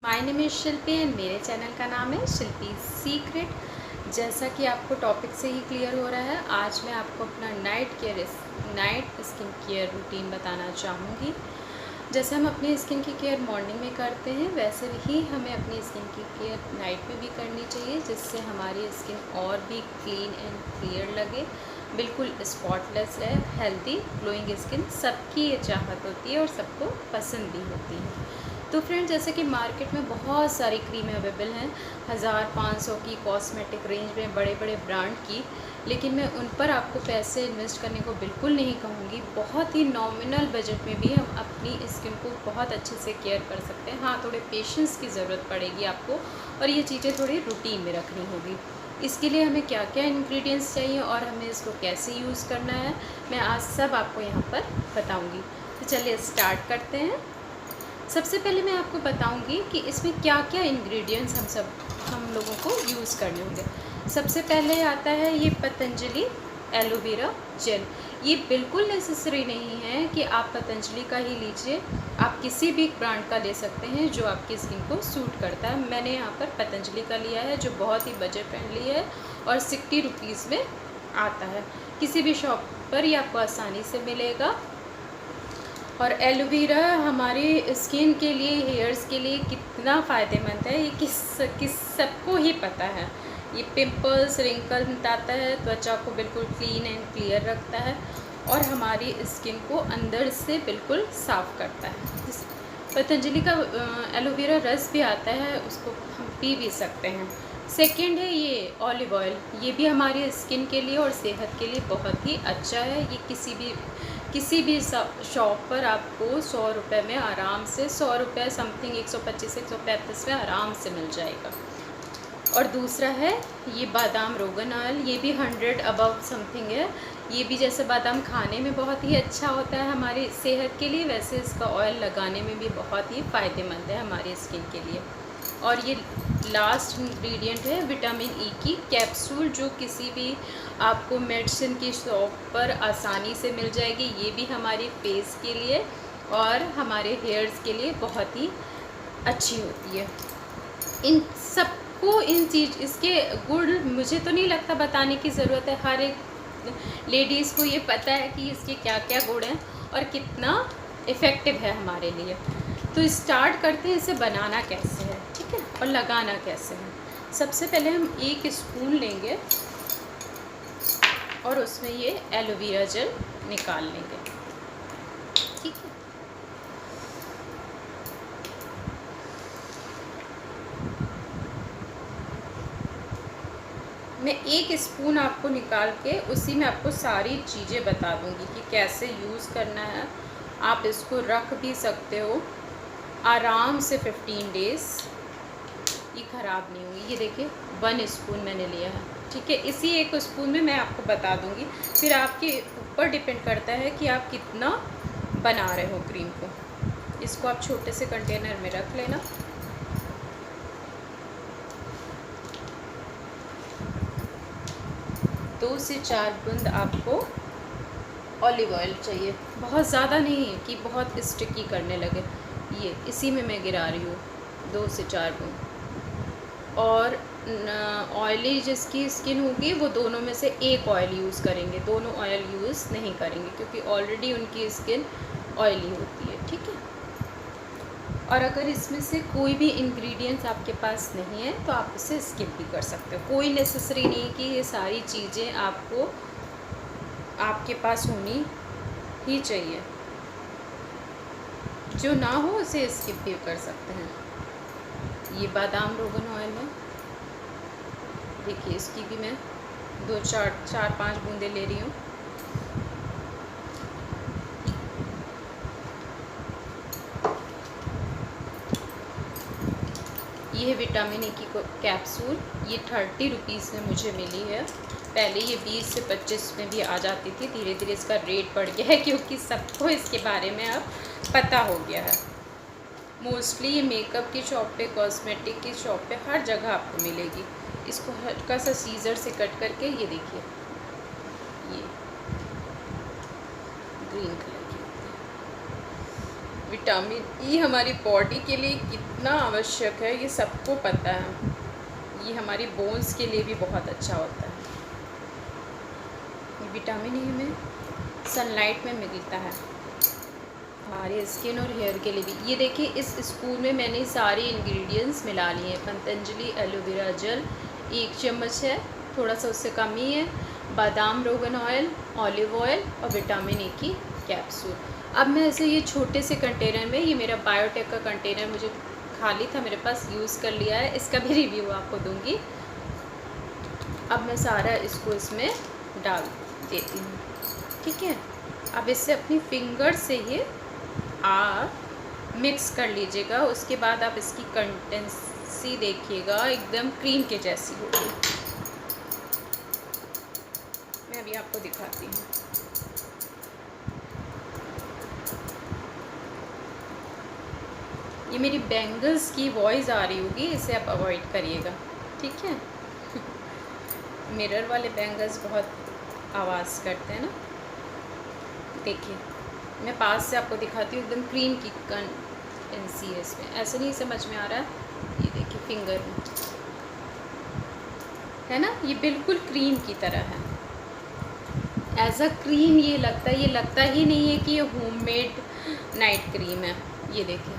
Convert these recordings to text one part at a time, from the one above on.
My name is Shilpi and मेरे channel का नाम है शिल्पी सीक्रेट। जैसा कि आपको टॉपिक से ही क्लियर हो रहा है, आज मैं आपको अपना नाइट स्किन केयर रूटीन बताना चाहूँगी। जैसे हम अपनी स्किन की केयर मॉर्निंग में करते हैं, वैसे ही हमें अपनी स्किन की केयर नाइट में भी करनी चाहिए, जिससे हमारी स्किन और भी क्लीन एंड क्लियर लगे, बिल्कुल स्पॉटलेस है। हेल्दी ग्लोइंग स्किन सबकी ये चाहत होती है और सबको पसंद भी होती है। तो फ्रेंड, जैसे कि मार्केट में बहुत सारी क्रीमें अवेलेबल हैं, 1000-500 की कॉस्मेटिक रेंज में, बड़े बड़े ब्रांड की। लेकिन मैं उन पर आपको पैसे इन्वेस्ट करने को बिल्कुल नहीं कहूँगी। बहुत ही नॉमिनल बजट में भी हम अपनी स्किन को बहुत अच्छे से केयर कर सकते हैं। हाँ, थोड़े पेशेंस की ज़रूरत पड़ेगी आपको, और ये चीज़ें थोड़ी रूटीन में रखनी होगी। इसके लिए हमें क्या क्या इंग्रेडिएंट्स चाहिए और हमें इसको कैसे यूज़ करना है, मैं आज सब आपको यहाँ पर बताऊँगी। तो चलिए स्टार्ट करते हैं। सबसे पहले मैं आपको बताऊंगी कि इसमें क्या क्या इंग्रेडिएंट्स हम लोगों को यूज़ करने होंगे। सबसे पहले आता है ये पतंजलि एलोवेरा जेल। ये बिल्कुल नेसेसरी नहीं है कि आप पतंजलि का ही लीजिए, आप किसी भी ब्रांड का ले सकते हैं जो आपकी स्किन को सूट करता है। मैंने यहाँ पर पतंजलि का लिया है, जो बहुत ही बजट फ्रेंडली है और 60 रुपीज़ में आता है। किसी भी शॉप पर ये आपको आसानी से मिलेगा। और एलोवेरा हमारी स्किन के लिए, हेयर्स के लिए कितना फ़ायदेमंद है, ये किस सबको ही पता है। ये पिंपल्स, रिंकल मिटाता है, त्वचा को बिल्कुल क्लीन एंड क्लियर रखता है और हमारी स्किन को अंदर से बिल्कुल साफ़ करता है। पतंजलि का एलोवेरा रस भी आता है, उसको हम पी भी सकते हैं। सेकंड है ये ऑलिव ऑयल। ये भी हमारी स्किन के लिए और सेहत के लिए बहुत ही अच्छा है। ये किसी भी शॉप पर आपको 100 रुपये में आराम से, 100 रुपये समथिंग, 125-135 में आराम से मिल जाएगा। और दूसरा है ये बादाम रोगन ऑयल। ये भी 100 अबव समथिंग है। ये भी जैसे बादाम खाने में बहुत ही अच्छा होता है हमारी सेहत के लिए, वैसे इसका ऑयल लगाने में भी बहुत ही फ़ायदेमंद है हमारी स्किन के लिए। और ये लास्ट इंग्रेडिएंट है विटामिन ई की कैप्सूल, जो किसी भी आपको मेडिसिन की शॉप पर आसानी से मिल जाएगी। ये भी हमारे फेस के लिए और हमारे हेयर्स के लिए बहुत ही अच्छी होती है। इन सबको इसके गुण मुझे तो नहीं लगता बताने की ज़रूरत है। हर एक लेडीज़ को ये पता है कि इसके क्या क्या गुण हैं और कितना इफ़ेक्टिव है हमारे लिए। तो स्टार्ट करते हैं इसे बनाना कैसे है, ठीक है, और लगाना कैसे है। सबसे पहले हम 1 स्पून लेंगे और उसमें ये एलोवेरा जेल निकाल लेंगे, ठीक है। मैं 1 स्पून आपको निकाल के उसी में आपको सारी चीज़ें बता दूंगी कि कैसे यूज़ करना है। आप इसको रख भी सकते हो आराम से 15 डेज़, ये ख़राब नहीं हुई। ये देखिए 1 स्पून मैंने लिया है, ठीक है। इसी 1 स्पून में मैं आपको बता दूंगी, फिर आपके ऊपर डिपेंड करता है कि आप कितना बना रहे हो क्रीम को। इसको आप छोटे से कंटेनर में रख लेना। दो से 4 बूंद आपको ऑलिव ऑयल चाहिए, बहुत ज़्यादा नहीं कि बहुत स्टिकी करने लगे। ये इसी में मैं गिरा रही हूँ 2 से 4 बूंद। और ऑयली जिसकी स्किन होगी वो दोनों में से एक ऑयल यूज़ करेंगे, दोनों ऑयल यूज़ नहीं करेंगे, क्योंकि ऑलरेडी उनकी स्किन ऑयली होती है, ठीक है। और अगर इसमें से कोई भी इंग्रेडिएंट्स आपके पास नहीं है तो आप इसे स्किप भी कर सकते हो। कोई नेसेसरी नहीं कि ये सारी चीज़ें आपको आपके पास होनी ही चाहिए। जो ना हो उसे स्किप भी कर सकते हैं। ये बादाम रोगन ऑयल है, देखिए इसकी भी मैं 4-5 बूंदे ले रही हूँ। ये है विटामिन ई की कैप्सूल। ये 30 रुपीज़ में मुझे मिली है। पहले ये 20 से 25 में भी आ जाती थी, धीरे धीरे इसका रेट बढ़ गया है क्योंकि सबको इसके बारे में अब पता हो गया है। मोस्टली ये मेकअप की शॉप पे, कॉस्मेटिक की शॉप पे, हर जगह आपको मिलेगी। इसको हल्का सा सीजर से कट करके, ये देखिए ये ग्रीन कलर की, विटामिन ई हमारी बॉडी के लिए कितना आवश्यक है ये सबको पता है। ये हमारी बोन्स के लिए भी बहुत अच्छा होता है। ये विटामिन ई हमें सनलाइट में मिलता है, हमारे स्किन और हेयर के लिए भी। ये देखिए इस स्पून में मैंने सारे इंग्रेडिएंट्स मिला लिए हैं। पतंजलि एलोवेरा जेल 1 चम्मच है, थोड़ा सा उससे कम ही है, बादाम रोगन ऑयल, ऑलिव ऑयल और विटामिन ई की कैप्सूल। अब मैं ऐसे ये छोटे से कंटेनर में, ये मेरा बायोटेक का कंटेनर मुझे खाली था मेरे पास, यूज़ कर लिया है, इसका भी रिव्यू आपको दूंगी। अब मैं सारा इसको इसमें डाल देती हूँ, ठीक है। अब इससे अपनी फिंगर से ये आप मिक्स कर लीजिएगा। उसके बाद आप इसकी कंसिस्टेंसी देखिएगा, एकदम क्रीम के जैसी होगी। मैं अभी आपको दिखाती हूँ। ये मेरी बैंगल्स की वॉइस आ रही होगी, इसे आप अवॉइड करिएगा, ठीक है। मिरर वाले बैंगल्स बहुत आवाज़ करते हैं ना। देखिए मैं पास से आपको दिखाती हूँ, एकदम क्रीम की कंसिस्टेंसी है इसमें, ऐसे नहीं समझ में आ रहा है। ये देखिए फिंगर में है ना, ये बिल्कुल क्रीम की तरह है, एज अ क्रीम ये लगता ही नहीं है कि ये होममेड नाइट क्रीम है। ये देखिए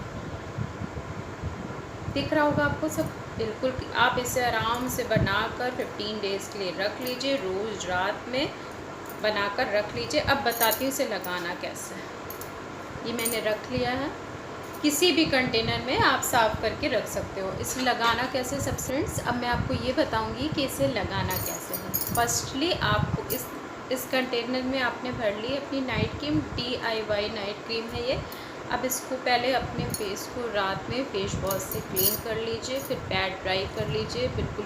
दिख रहा होगा आपको सब, बिल्कुल। आप इसे आराम से बनाकर 15 डेज़ के लिए रख लीजिए, रोज़ रात में बनाकर रख लीजिए। अब बताती हूँ इसे लगाना कैसे है। ये मैंने रख लिया है, किसी भी कंटेनर में आप साफ़ करके रख सकते हो। इसे लगाना कैसे सब फ्रेंड्स, अब मैं आपको ये बताऊँगी कि इसे लगाना कैसे है। फर्स्टली आपको इस कंटेनर में आपने भर ली अपनी night cream, DIY night cream है ये। अब इसको पहले अपने फेस को रात में फेस वॉश से क्लीन कर लीजिए, फिर पैड ड्राई कर लीजिए बिल्कुल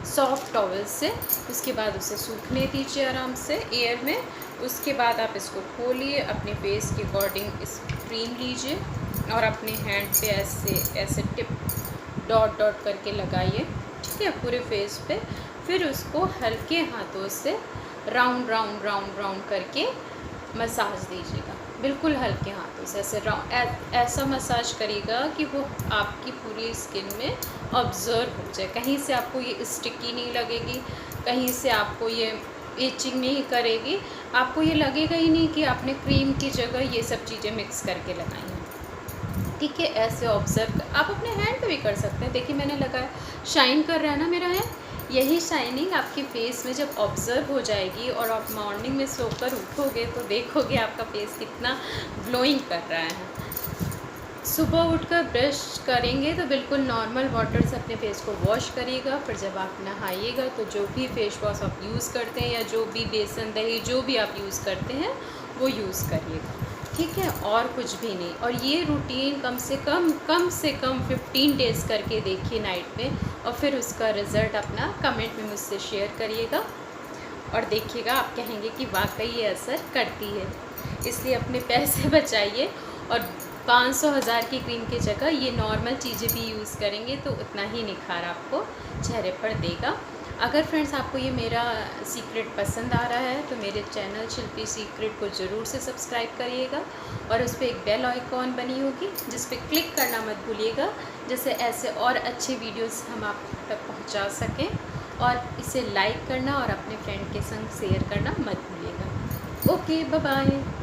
सॉफ्ट टॉवल से। उसके बाद उसे सूखने दीजिए आराम से एयर में। उसके बाद आप इसको खोलिए, अपने फेस के अकॉर्डिंग इस क्रीम लीजिए और अपने हैंड पे ऐसे टिप डॉट डॉट करके लगाइए, ठीक है, पूरे फेस पे। फिर उसको हल्के हाथों से राउंड राउंड राउंड राउंड करके मसाज दीजिएगा, बिल्कुल हल्के हाथों से ऐसे राउंड ऐसा मसाज करिएगा कि वो आपकी पूरी स्किन में ऑब्ज़र्व हो जाए। कहीं से आपको ये स्टिकी नहीं लगेगी, कहीं से आपको ये इचिंग नहीं करेगी, आपको ये लगेगा ही नहीं कि आपने क्रीम की जगह ये सब चीज़ें मिक्स करके लगाई हैं, ठीक है। ऐसे ऑब्ज़र्व आप अपने हैंड पे भी कर सकते हैं। देखिए मैंने लगाया, शाइन कर रहा है ना मेरा हैंड। यही शाइनिंग आपके फेस में जब ऑब्ज़र्व हो जाएगी और आप मॉर्निंग में सोकर उठोगे तो देखोगे आपका फेस कितना ग्लोइंग कर रहा है। सुबह उठकर ब्रश करेंगे तो बिल्कुल नॉर्मल वाटर से अपने फेस को वॉश करिएगा। फिर जब आप नहाइएगा तो जो भी फेस वॉश आप यूज़ करते हैं या जो भी बेसन दही जो भी आप यूज़ करते हैं वो यूज़ करिएगा, ठीक है, और कुछ भी नहीं। और ये रूटीन कम से कम 15 डेज़ करके देखिए नाइट में, और फिर उसका रिज़ल्ट अपना कमेंट में मुझसे शेयर करिएगा और देखिएगा, आप कहेंगे कि वाकई ये असर करती है। इसलिए अपने पैसे बचाइए और 500-1000 की क्रीम की जगह ये नॉर्मल चीज़ें भी यूज़ करेंगे तो उतना ही निखार आपको चेहरे पर देगा। अगर फ्रेंड्स आपको ये मेरा सीक्रेट पसंद आ रहा है तो मेरे चैनल शिल्पी सीक्रेट को ज़रूर से सब्सक्राइब करिएगा और उस पर एक बेल आइकॉन बनी होगी जिस पे क्लिक करना मत भूलिएगा, जिससे ऐसे और अच्छे वीडियोस हम आप तक पहुंचा सकें। और इसे लाइक करना और अपने फ्रेंड के संग शेयर करना मत भूलिएगा। Okay, bye bye.